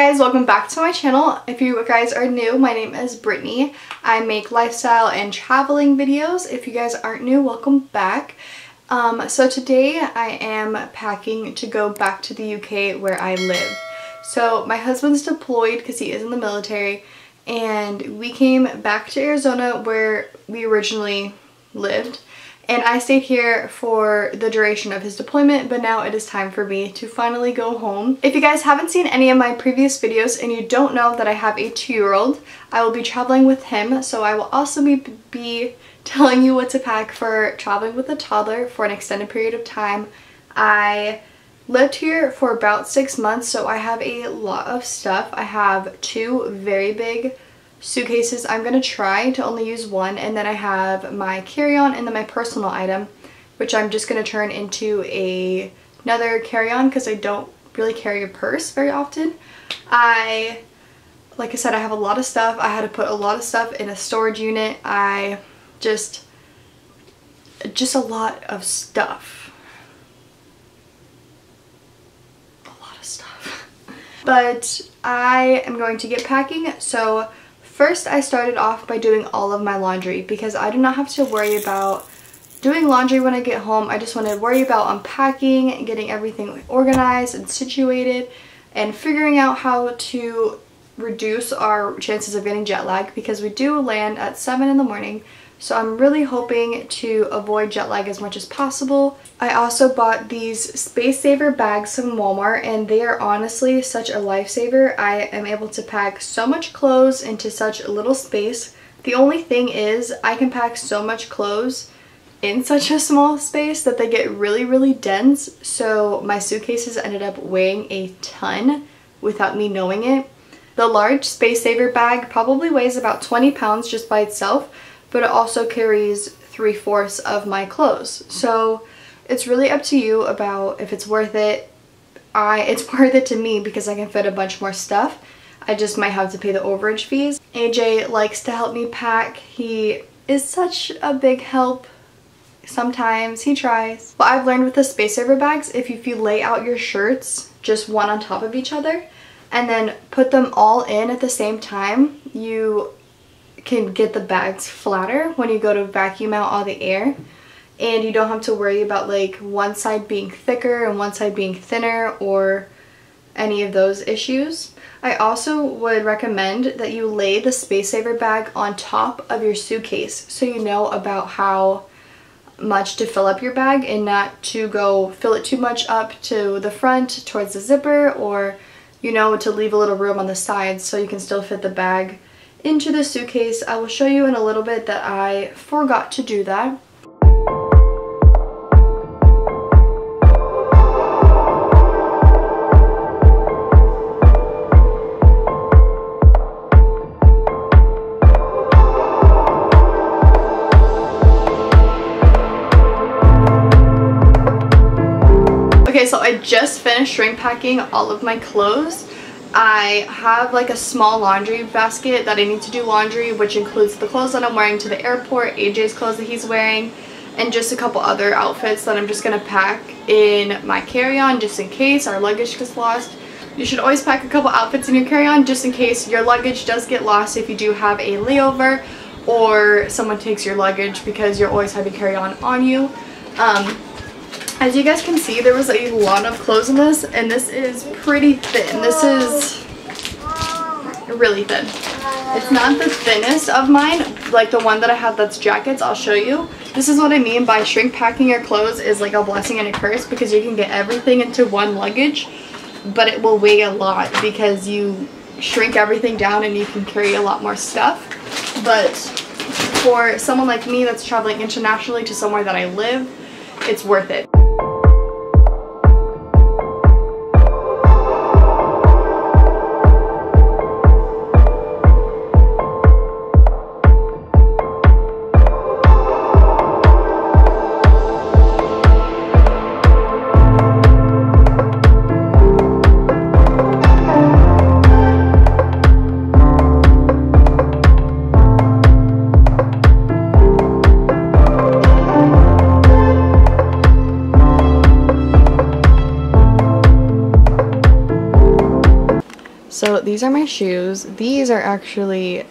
guys, welcome back to my channel. If you guys are new, my name is Brittany. I make lifestyle and traveling videos. If you guys aren't new, welcome back. So today I am packing to go back to the UK where I live. So my husband's deployed because he is in the military, and we came back to Arizona where we originally lived. And I stayed here for the duration of his deployment, but now it is time for me to finally go home. If you guys haven't seen any of my previous videos and you don't know that I have a 2-year-old, I will be traveling with him, so I will also be telling you what to pack for traveling with a toddler for an extended period of time. I lived here for about 6 months, so I have a lot of stuff. I have 2 very big suitcases. I'm gonna try to only use one, and then I have my carry-on and then my personal item, which I'm just gonna turn into another carry-on because I don't really carry a purse very often. Like I said, I have a lot of stuff. I had to put a lot of stuff in a storage unit. Just a lot of stuff. A lot of stuff. But I am going to get packing, so first, I started off by doing all of my laundry because I do not have to worry about doing laundry when I get home. I just want to worry about unpacking and getting everything organized and situated and figuring out how to reduce our chances of getting jet lag because we do land at 7 in the morning. So I'm really hoping to avoid jet lag as much as possible. I also bought these Space Saver bags from Walmart, and they are honestly such a lifesaver. I am able to pack so much clothes into such little space. The only thing is I can pack so much clothes in such a small space that they get really dense, so my suitcases ended up weighing a ton without me knowing it. The large Space Saver bag probably weighs about 20 pounds just by itself, but it also carries 3/4 of my clothes. So it's really up to you about if it's worth it. It's worth it to me because I can fit a bunch more stuff. I just might have to pay the overage fees. AJ likes to help me pack. He is such a big help. Sometimes he tries. What I've learned with the Space Saver bags, if you lay out your shirts just one on top of each other and then put them all in at the same time, you can get the bags flatter when you go to vacuum out all the air, and you don't have to worry about like one side being thicker and one side being thinner or any of those issues. I also would recommend that you lay the Space Saver bag on top of your suitcase so you know about how much to fill up your bag and not to go fill it too much up to the front towards the zipper, or to leave a little room on the sides so you can still fit the bag into the suitcase. I will show you in a little bit that I forgot to do that. Okay, so I just finished shrink packing all of my clothes. I have like a small laundry basket that I need to do laundry, which includes the clothes that I'm wearing to the airport, AJ's clothes that he's wearing, and just a couple other outfits that I'm just gonna pack in my carry-on just in case our luggage gets lost. You should always pack a couple outfits in your carry-on just in case your luggage does get lost if you do have a layover or someone takes your luggage, because you're always having carry-on on you. As you guys can see, there was a lot of clothes in this, and this is pretty thin. This is really thin. It's not the thinnest of mine, like the one that I have that's jackets. I'll show you. This is what I mean by shrink packing your clothes is like a blessing and a curse, because you can get everything into one luggage, but it will weigh a lot because you shrink everything down and you can carry a lot more stuff. But for someone like me that's traveling internationally to somewhere that I live, it's worth it. So these are my shoes. These are actually,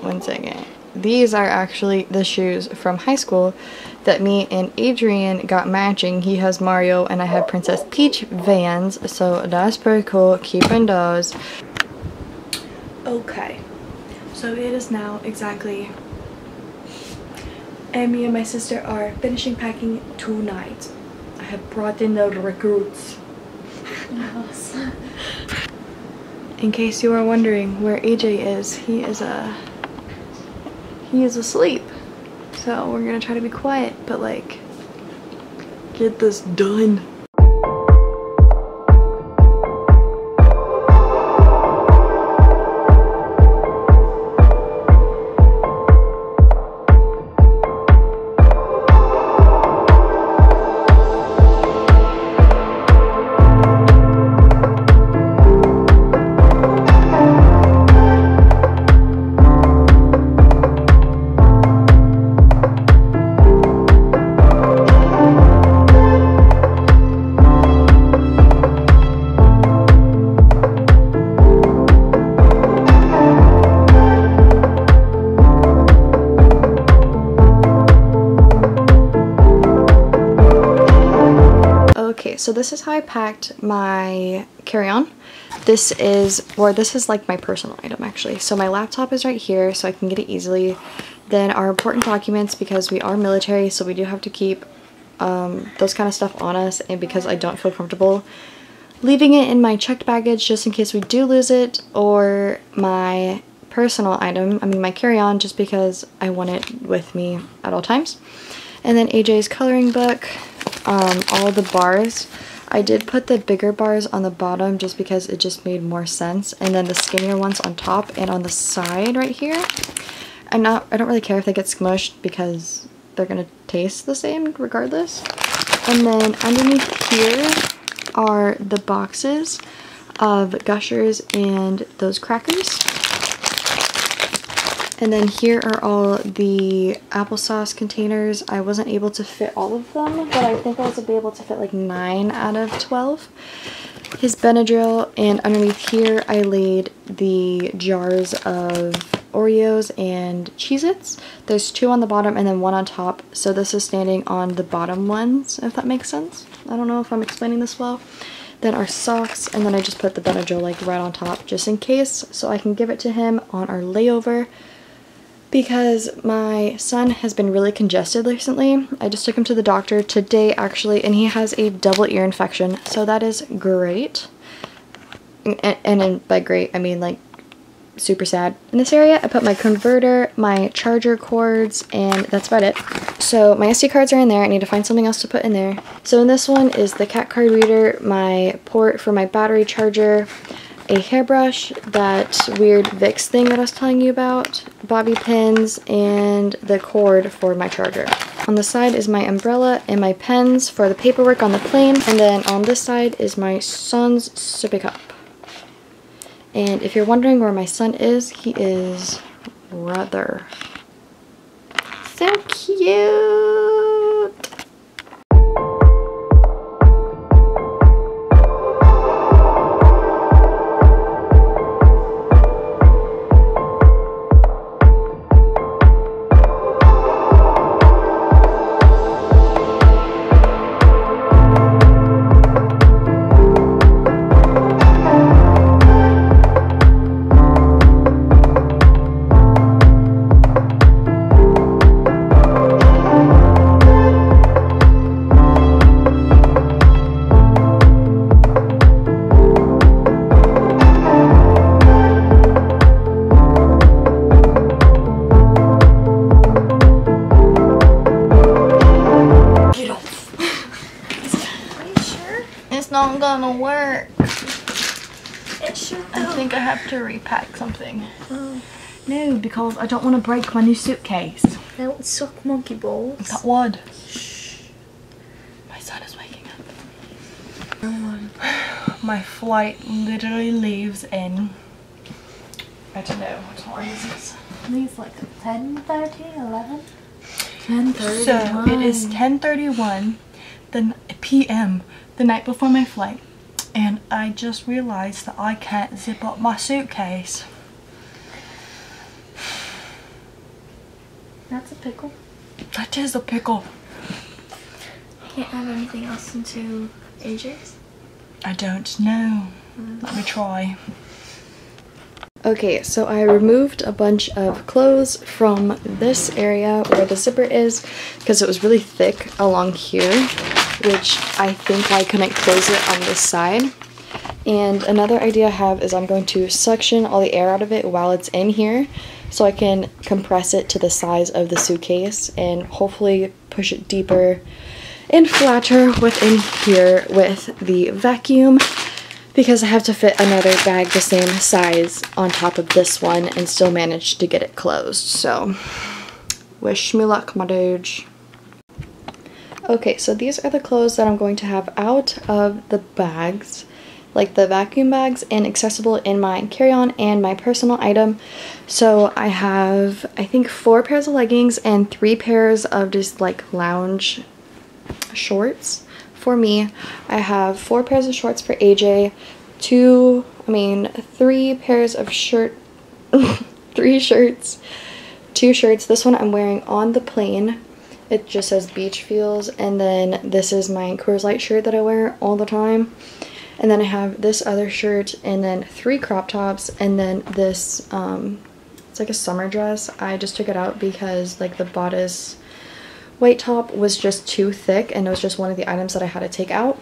one second. These are actually the shoes from high school that me and Adrian got matching. He has Mario and I have Princess Peach Vans, so that's pretty cool. Keeping those. Okay, so it is now exactly, and me and my sister are finishing packing tonight. I have brought in the recruits. Yes. In case you are wondering where AJ is, he is asleep. So we're gonna try to be quiet, but like, get this done. Okay, so this is how I packed my carry-on. This is like my personal item actually. So my laptop is right here so I can get it easily. Then our important documents, because we are military, so we do have to keep those kind of stuff on us, and because I don't feel comfortable leaving it in my checked baggage just in case we do lose it, or my personal item, I mean my carry-on, just because I want it with me at all times. And then AJ's coloring book, all the bars. I did put the bigger bars on the bottom just because it just made more sense, and then the skinnier ones on top and on the side right here. I don't really care if they get smushed because they're gonna taste the same regardless. And then underneath here are the boxes of Gushers and those crackers. And then here are all the applesauce containers. I wasn't able to fit all of them, but I think I was able to fit like 9 out of 12. His Benadryl, and underneath here I laid the jars of Oreos and Cheez-Its. There's 2 on the bottom and then 1 on top, so this is standing on the bottom ones, if that makes sense. I don't know if I'm explaining this well. Then our socks, and then I just put the Benadryl like right on top just in case, so I can give it to him on our layover. Because my son has been really congested recently. I just took him to the doctor today actually, and he has a double ear infection, so that is great. And by great I mean like super sad. In this area I put my converter, my charger cords, and that's about it. So my SD cards are in there. I need to find something else to put in there. So in this one is the cat card reader, my port for my battery charger, a hairbrush, that weird Vicks thing that I was telling you about, bobby pins, and the cord for my charger. On the side is my umbrella and my pens for the paperwork on the plane, and then on this side is my son's sippy cup. And if you're wondering where my son is, he is rather so cute. Not gonna work. It should. I think I have to repack something. Oh. No, because I don't want to break my new suitcase. Don't suck monkey balls. That would. Shh. My son is waking up. Oh. My flight literally leaves in, I don't know, what time is this? Leaves like 10:30, 11? 10:31. So it is 10:31 p.m. the night before my flight, And I just realised that I can't zip up my suitcase. That's a pickle. That is a pickle. Can't add anything else into AJ's? I don't know. Let me try. Okay, so I removed a bunch of clothes from this area where the zipper is because it was really thick along here, which I think I couldn't close it on this side. And another idea I have is I'm going to suction all the air out of it while it's in here so I can compress it to the size of the suitcase and hopefully push it deeper and flatter within here with the vacuum, because I have to fit another bag the same size on top of this one and still manage to get it closed. So wish me luck, my dude. Okay, so these are the clothes that I'm going to have out of the bags, like the vacuum bags, and accessible in my carry-on and my personal item. So I have, I think, 4 pairs of leggings and 3 pairs of just like lounge shorts for me. I have 4 pairs of shorts for AJ, 3 pairs of 3 shirts, 2 shirts. This one I'm wearing on the plane. It just says Beach Feels, and then this is my Coors Light shirt that I wear all the time. And then I have this other shirt, and then 3 crop tops, and then this, it's like a summer dress. I just took it out because like the bodice white top was just too thick, and it was just one of the items that I had to take out.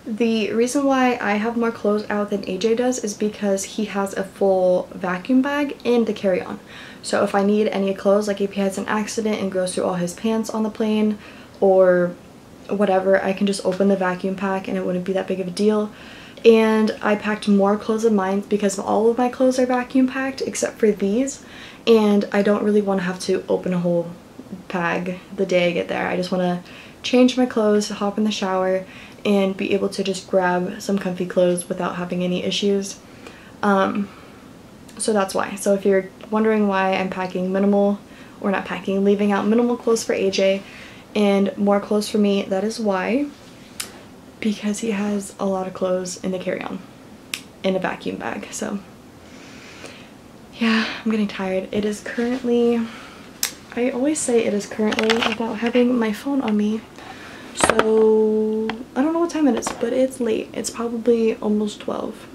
The reason why I have more clothes out than AJ does is because he has a full vacuum bag in the carry-on. So if I need any clothes, like if he has an accident and goes through all his pants on the plane or whatever, I can just open the vacuum pack and it wouldn't be that big of a deal. And I packed more clothes of mine because all of my clothes are vacuum packed except for these, and I don't really want to have to open a whole bag the day I get there. I just want to change my clothes, hop in the shower, and be able to just grab some comfy clothes without having any issues. So that's why. So if you're wondering why I'm packing minimal, or not packing, leaving out minimal clothes for AJ and more clothes for me, that is why. Because he has a lot of clothes in the carry-on in a vacuum bag. So yeah, I'm getting tired. It is currently, I always say it is currently without having my phone on me. So I don't know what time it is, but it's late. It's probably almost 12.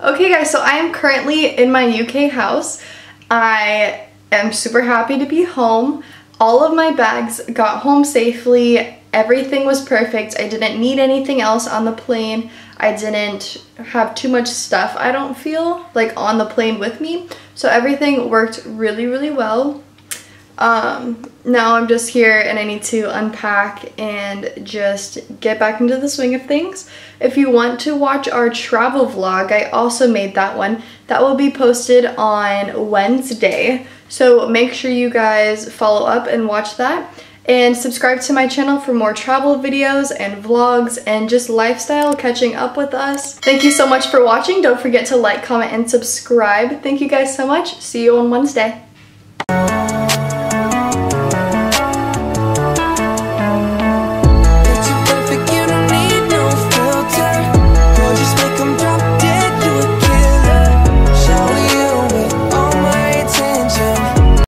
Okay guys, so I am currently in my UK house. I am super happy to be home. All of my bags got home safely. Everything was perfect. I didn't need anything else on the plane. I didn't have too much stuff, I don't feel, like on the plane with me. So everything worked really, really well. Now I'm just here and I need to unpack and just get back into the swing of things. If you want to watch our travel vlog, I also made that one. That will be posted on Wednesday. So make sure you guys follow up and watch that. And subscribe to my channel for more travel videos and vlogs and just lifestyle catching up with us. Thank you so much for watching. Don't forget to like, comment, and subscribe. Thank you guys so much. See you on Wednesday.